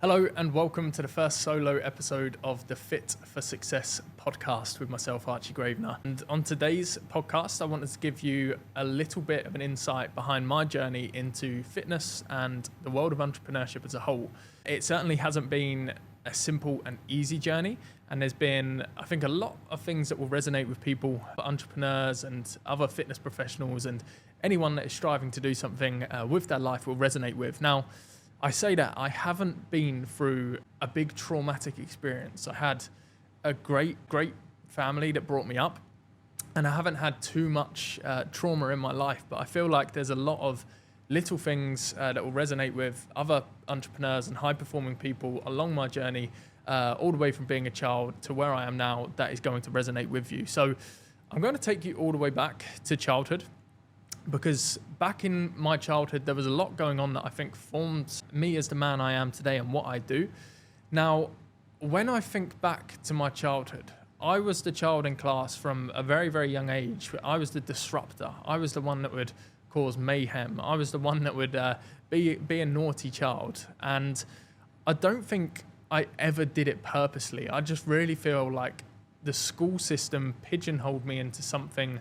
Hello and welcome to the first solo episode of the Fit for Success podcast with myself, Archie Gravener. And on today's podcast, I wanted to give you a little bit of an insight behind my journey into fitness and the world of entrepreneurship as a whole. It certainly hasn't been a simple and easy journey, and there's been, I think, a lot of things that will resonate with people, entrepreneurs and other fitness professionals, and anyone that is striving to do something with their life will resonate with. Now, I say that I haven't been through a big traumatic experience. I had a great family that brought me up, and I haven't had too much trauma in my life, but I feel like there's a lot of little things that will resonate with other entrepreneurs and high-performing people along my journey, all the way from being a child to where I am now, that is going to resonate with you. So I'm going to take you all the way back to childhood, because back in my childhood, there was a lot going on that I think formed me as the man I am today and what I do. Now, when I think back to my childhood, I was the child in class from a very, very young age. I was the disruptor. I was the one that would cause mayhem. I was the one that would be a naughty child. And I don't think I ever did it purposely. I just really feel like the school system pigeonholed me into something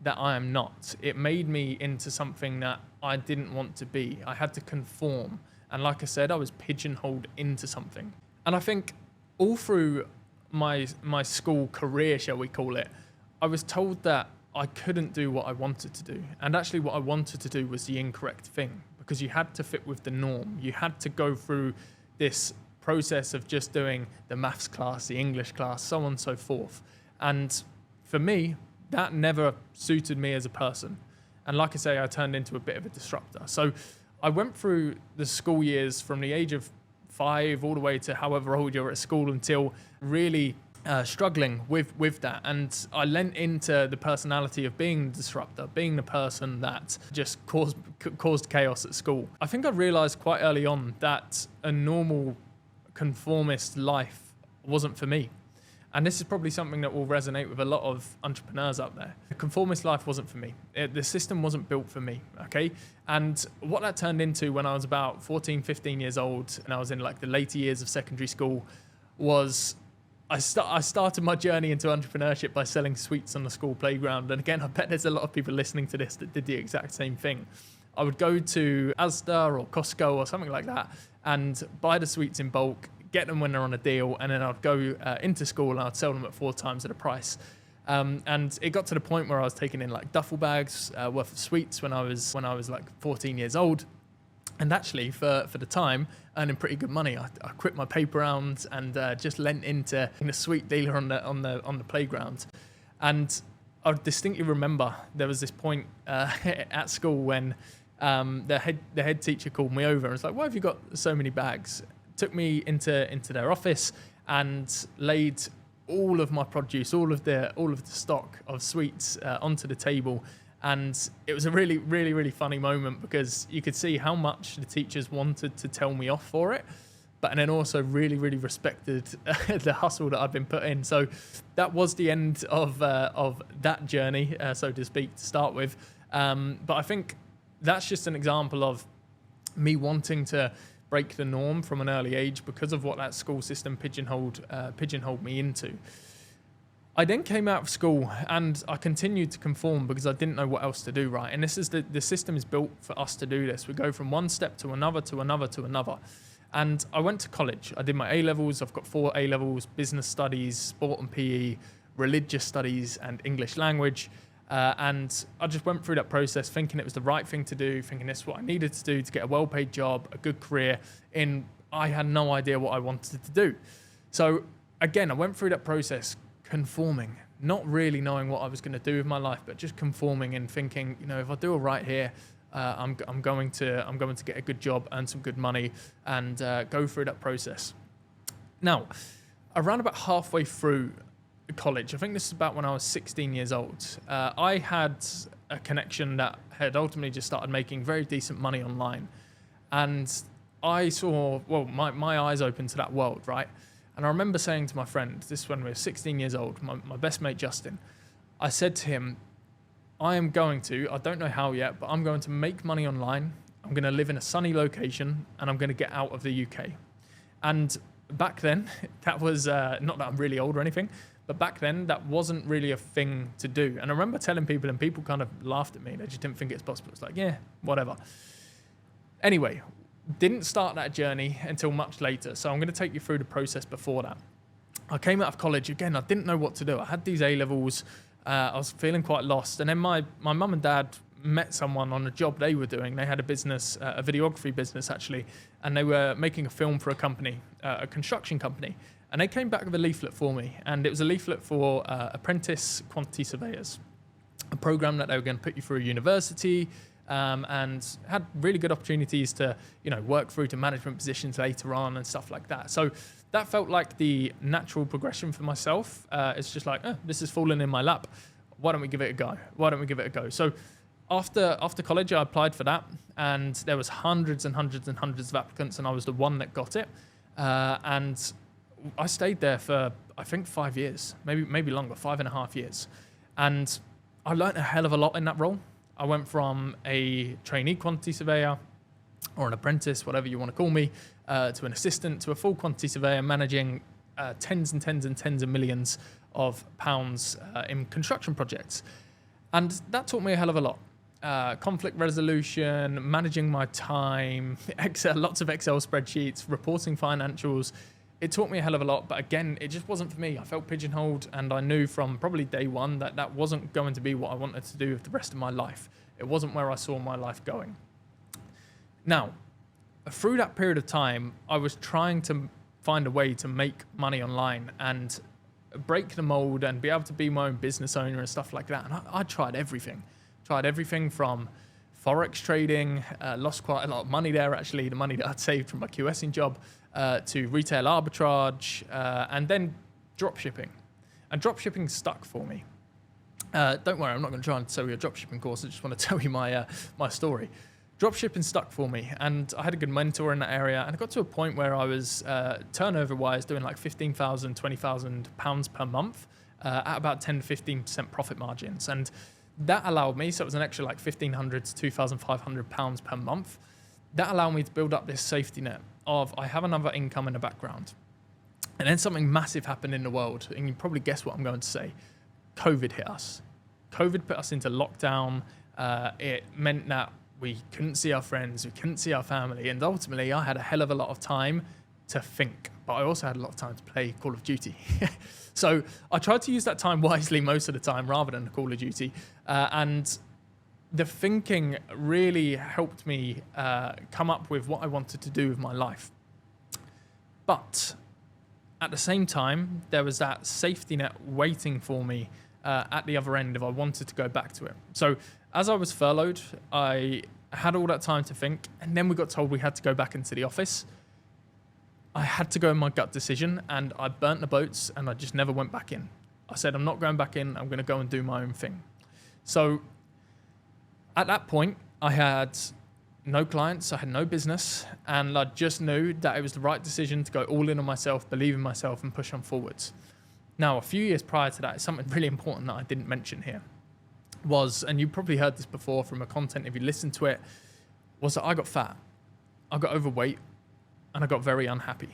that I am not. It made me into something that I didn't want to be. I had to conform. And like I said, I was pigeonholed into something. And I think all through my school career, shall we call it, I was told that I couldn't do what I wanted to do. And actually what I wanted to do was the incorrect thing, because you had to fit with the norm. You had to go through this process of just doing the maths class, the English class, so on and so forth. And for me, that never suited me as a person. And like I say, I turned into a bit of a disruptor. So I went through the school years from the age of 5 all the way to however old you're at school until really struggling with that. And I lent into the personality of being the disruptor, being the person that just caused chaos at school. I think I realized quite early on that a normal conformist life wasn't for me. And this is probably something that will resonate with a lot of entrepreneurs out there. The conformist life wasn't for me. The system wasn't built for me, okay? And what that turned into when I was about 14, 15 years old, and I was in like the later years of secondary school, was I started my journey into entrepreneurship by selling sweets on the school playground. And again, I bet there's a lot of people listening to this that did the exact same thing. I would go to Asda or Costco or something like that and buy the sweets in bulk, get them when they're on a deal, and then I'd go into school and I'd sell them at 4 times the price. And it got to the point where I was taking in like duffel bags worth of sweets when I was like 14 years old. And actually, for the time, earning pretty good money. I quit my paper rounds and just lent into a sweet dealer on the playground. And I distinctly remember there was this point at school when the head teacher called me over and was like, "Why have you got so many bags?" Took me into their office and laid all of my produce, all of the stock of sweets onto the table. And it was a really, really, really funny moment, because you could see how much the teachers wanted to tell me off for it, but then also really, really respected the hustle that I'd been put in. So that was the end of that journey, so to speak, to start with. But I think that's just an example of me wanting to break the norm from an early age because of what that school system pigeonholed me into. I then came out of school and I continued to conform because I didn't know what else to do, right? And this is the system is built for us to do this. We go from one step to another, to another, to another. And I went to college. I did my A-levels. I've got 4 A-levels: business studies, sport and PE, religious studies, and English language. And I just went through that process thinking it was the right thing to do, thinking this is what I needed to do to get a well-paid job, a good career. I had no idea what I wanted to do. So again, I went through that process conforming, not really knowing what I was going to do with my life, but just conforming and thinking, if I do all right here, I'm going to get a good job, earn some good money, and go through that process. Now, around about halfway through college, I think this is about when I was 16 years old, I had a connection that had ultimately just started making very decent money online. And I saw, my eyes opened to that world, right? And I remember saying to my friend, this is when we were 16 years old, my best mate Justin, I said to him, I don't know how yet, but I'm going to make money online. I'm going to live in a sunny location and I'm going to get out of the UK. And back then, that was, not that I'm really old or anything, but back then that wasn't really a thing to do. And I remember telling people and people kind of laughed at me. They just didn't think it's possible. It's like, yeah, whatever. Anyway, didn't start that journey until much later. So I'm going to take you through the process before that. I came out of college, again, I didn't know what to do. I had these A-levels, I was feeling quite lost. And then my mum and dad met someone on a job they were doing. They had a business, a videography business actually, and they were making a film for a company, a construction company. And they came back with a leaflet for me, and it was a leaflet for apprentice quantity surveyors, a program that they were going to put you through a university, and had really good opportunities to, work through to management positions later on and stuff like that. So that felt like the natural progression for myself. It's just like, this is falling in my lap. Why don't we give it a go? So after college, I applied for that, and there was hundreds and hundreds and hundreds of applicants, and I was the one that got it. And I stayed there for, I think, 5 years, maybe longer, 5.5 years. And I learned a hell of a lot in that role. I went from a trainee quantity surveyor, or an apprentice, whatever you want to call me, to an assistant, to a full quantity surveyor, managing tens and tens and tens of millions of pounds in construction projects. And that taught me a hell of a lot. Conflict resolution, managing my time, Excel, lots of Excel spreadsheets, reporting financials. It taught me a hell of a lot, but again, it just wasn't for me. I felt pigeonholed, and I knew from probably day one that that wasn't going to be what I wanted to do with the rest of my life. It wasn't where I saw my life going. Now, through that period of time, I was trying to find a way to make money online and break the mold and be able to be my own business owner and stuff like that. And I tried everything. Tried everything from Forex trading, lost quite a lot of money there actually, the money that I'd saved from my QSing job, to retail arbitrage, and then dropshipping. And dropshipping stuck for me. Don't worry, I'm not going to try and sell you a dropshipping course. I just want to tell you my story. Dropshipping stuck for me, and I had a good mentor in that area, and I got to a point where I was turnover-wise doing like £15,000, £20,000 per month at about 10 to 15% profit margins. And that allowed me, so it was an extra like £1,500 to £2,500 per month. That allowed me to build up this safety net of I have another income in the background. And then something massive happened in the world, and you probably guess what I'm going to say. COVID hit us. COVID put us into lockdown. It meant that we couldn't see our friends, we couldn't see our family, and ultimately I had a hell of a lot of time to think, but I also had a lot of time to play Call of Duty. So I tried to use that time wisely most of the time rather than Call of Duty, and the thinking really helped me come up with what I wanted to do with my life. But at the same time, there was that safety net waiting for me at the other end if I wanted to go back to it. So as I was furloughed, I had all that time to think, and then we got told we had to go back into the office. I had to go in my gut decision, and I burnt the boats, and I just never went back in. I said, I'm not going back in, I'm going to go and do my own thing. So at that point, I had no clients, I had no business, and I just knew that it was the right decision to go all in on myself, believe in myself, and push on forwards. Now, a few years prior to that, something really important that I didn't mention here was, and you probably heard this before from a content if you listen to it, was that I got fat, I got overweight, and I got very unhappy.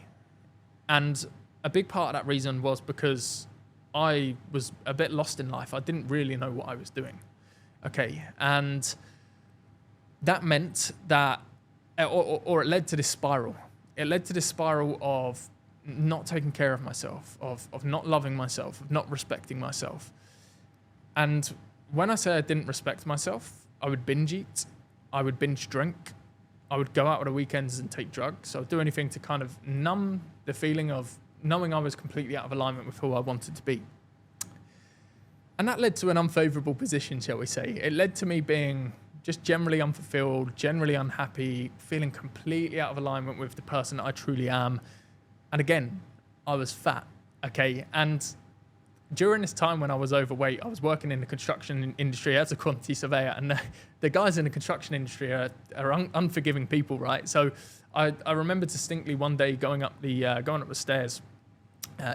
And a big part of that reason was because I was a bit lost in life. I didn't really know what I was doing. Okay, and that meant that, or it led to this spiral. It led to this spiral of not taking care of myself, of not loving myself, of not respecting myself. And when I say I didn't respect myself, I would binge eat, I would binge drink, I would go out on the weekends and take drugs. I would do anything to kind of numb the feeling of knowing I was completely out of alignment with who I wanted to be. And that led to an unfavorable position, shall we say. It led to me being just generally unfulfilled, generally unhappy, feeling completely out of alignment with the person that I truly am. And again, I was fat, okay? And during this time when I was overweight, I was working in the construction industry as a quantity surveyor, and the guys in the construction industry are unforgiving people, right? So I remember distinctly one day going up the stairs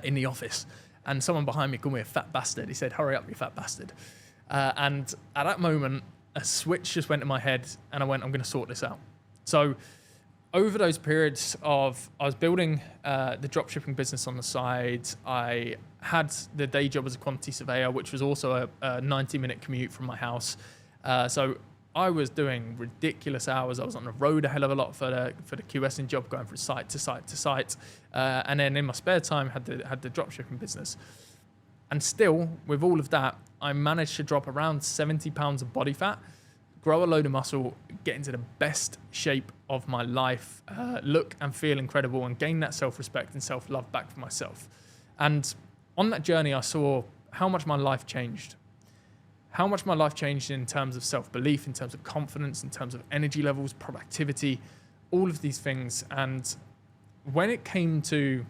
in the office, and someone behind me called me a fat bastard. He said, "Hurry up, you fat bastard." And at that moment, a switch just went in my head, and I went, I'm going to sort this out. So over those periods I was building the dropshipping business on the side. I had the day job as a quantity surveyor, which was also a 90-minute commute from my house. So I was doing ridiculous hours. I was on the road a hell of a lot for the QSing job, going from site to site to site. And then in my spare time, had the dropshipping business. And still, with all of that, I managed to drop around 70 pounds of body fat, grow a load of muscle, get into the best shape of my life, look and feel incredible, and gain that self-respect and self-love back for myself. And on that journey, I saw how much my life changed. How much my life changed in terms of self-belief, in terms of confidence, in terms of energy levels, productivity, all of these things. And when it came to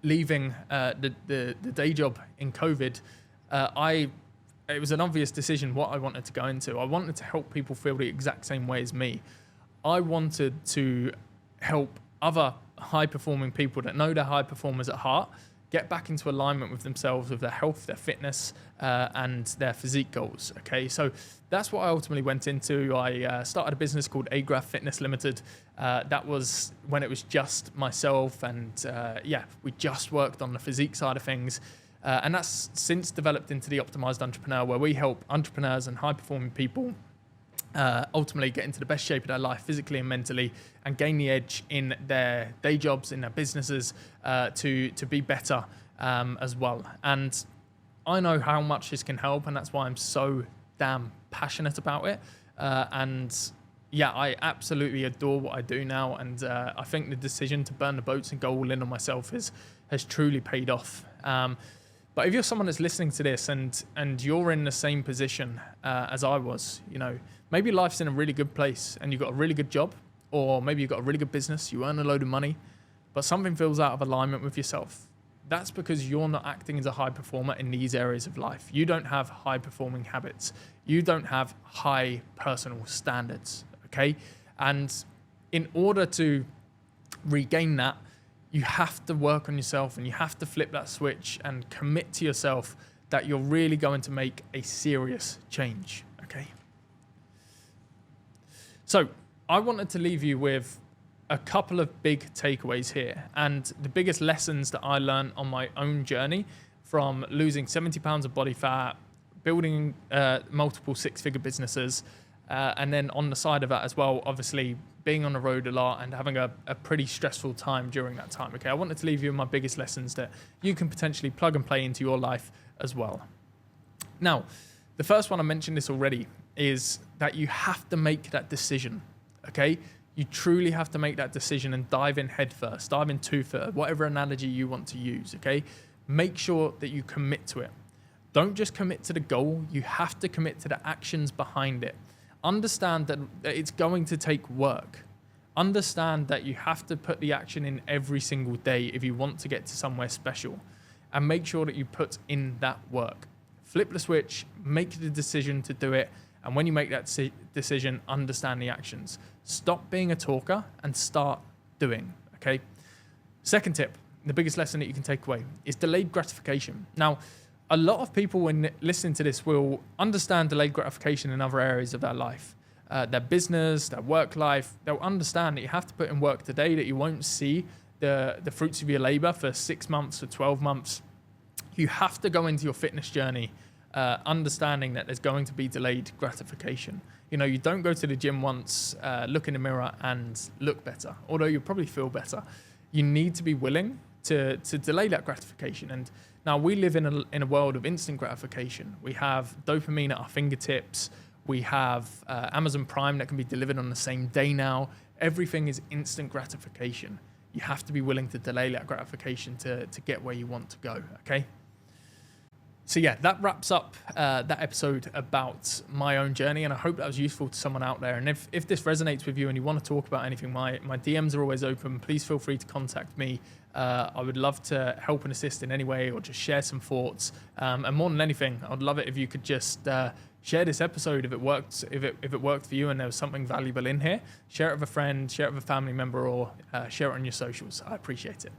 leaving the day job in COVID, it was an obvious decision what I wanted to go into. I wanted to help people feel the exact same way as me. I wanted to help other high-performing people that know they're high performers at heart get back into alignment with themselves, with their health, their fitness, and their physique goals. Okay, so that's what I ultimately went into. I started a business called Agraph Fitness Limited. That was when it was just myself, and we just worked on the physique side of things. And that's since developed into the Optimised Entrepreneur, where we help entrepreneurs and high-performing people ultimately get into the best shape of their life, physically and mentally, and gain the edge in their day jobs, in their businesses, to be better as well. And I know how much this can help, and that's why I'm so damn passionate about it. I absolutely adore what I do now, and I think the decision to burn the boats and go all in on myself has truly paid off. But if you're someone that's listening to this and you're in the same position as I was, maybe life's in a really good place and you've got a really good job, or maybe you've got a really good business, you earn a load of money, but something feels out of alignment with yourself. That's because you're not acting as a high performer in these areas of life. You don't have high performing habits. You don't have high personal standards, okay? And in order to regain that, you have to work on yourself, and you have to flip that switch and commit to yourself that you're really going to make a serious change, okay? So I wanted to leave you with a couple of big takeaways here, and the biggest lessons that I learned on my own journey from losing 70 pounds of body fat, building multiple six-figure businesses, and then on the side of that as well, obviously being on the road a lot and having a pretty stressful time during that time. Okay, I wanted to leave you with my biggest lessons that you can potentially plug and play into your life as well. Now, the first one, I mentioned this already, is that you have to make that decision, okay? You truly have to make that decision and dive in head first, dive in two-thirds, whatever analogy you want to use, okay? Make sure that you commit to it. Don't just commit to the goal, you have to commit to the actions behind it. Understand that it's going to take work. Understand that you have to put the action in every single day if you want to get to somewhere special. And make sure that you put in that work. Flip the switch, make the decision to do it. And when you make that decision, understand the actions. Stop being a talker and start doing, okay? Second tip, the biggest lesson that you can take away is delayed gratification. Now, a lot of people, when listening to this, will understand delayed gratification in other areas of their life, their business, their work life. They'll understand that you have to put in work today, that you won't see the fruits of your labor for 6 months or 12 months. You have to go into your fitness journey understanding that there's going to be delayed gratification. You don't go to the gym once, look in the mirror and look better, although you'll probably feel better. You need to be willing to delay that gratification. And now we live in a world of instant gratification. We have dopamine at our fingertips. We have Amazon Prime that can be delivered on the same day now. Everything is instant gratification. You have to be willing to delay that gratification to get where you want to go, okay? So yeah, that wraps up that episode about my own journey, and I hope that was useful to someone out there. And if this resonates with you and you want to talk about anything, my DMs are always open. Please feel free to contact me. I would love to help and assist in any way, or just share some thoughts. And more than anything, I'd love it if you could just share this episode if it worked. If it worked for you and there was something valuable in here, share it with a friend, share it with a family member, or share it on your socials. I appreciate it.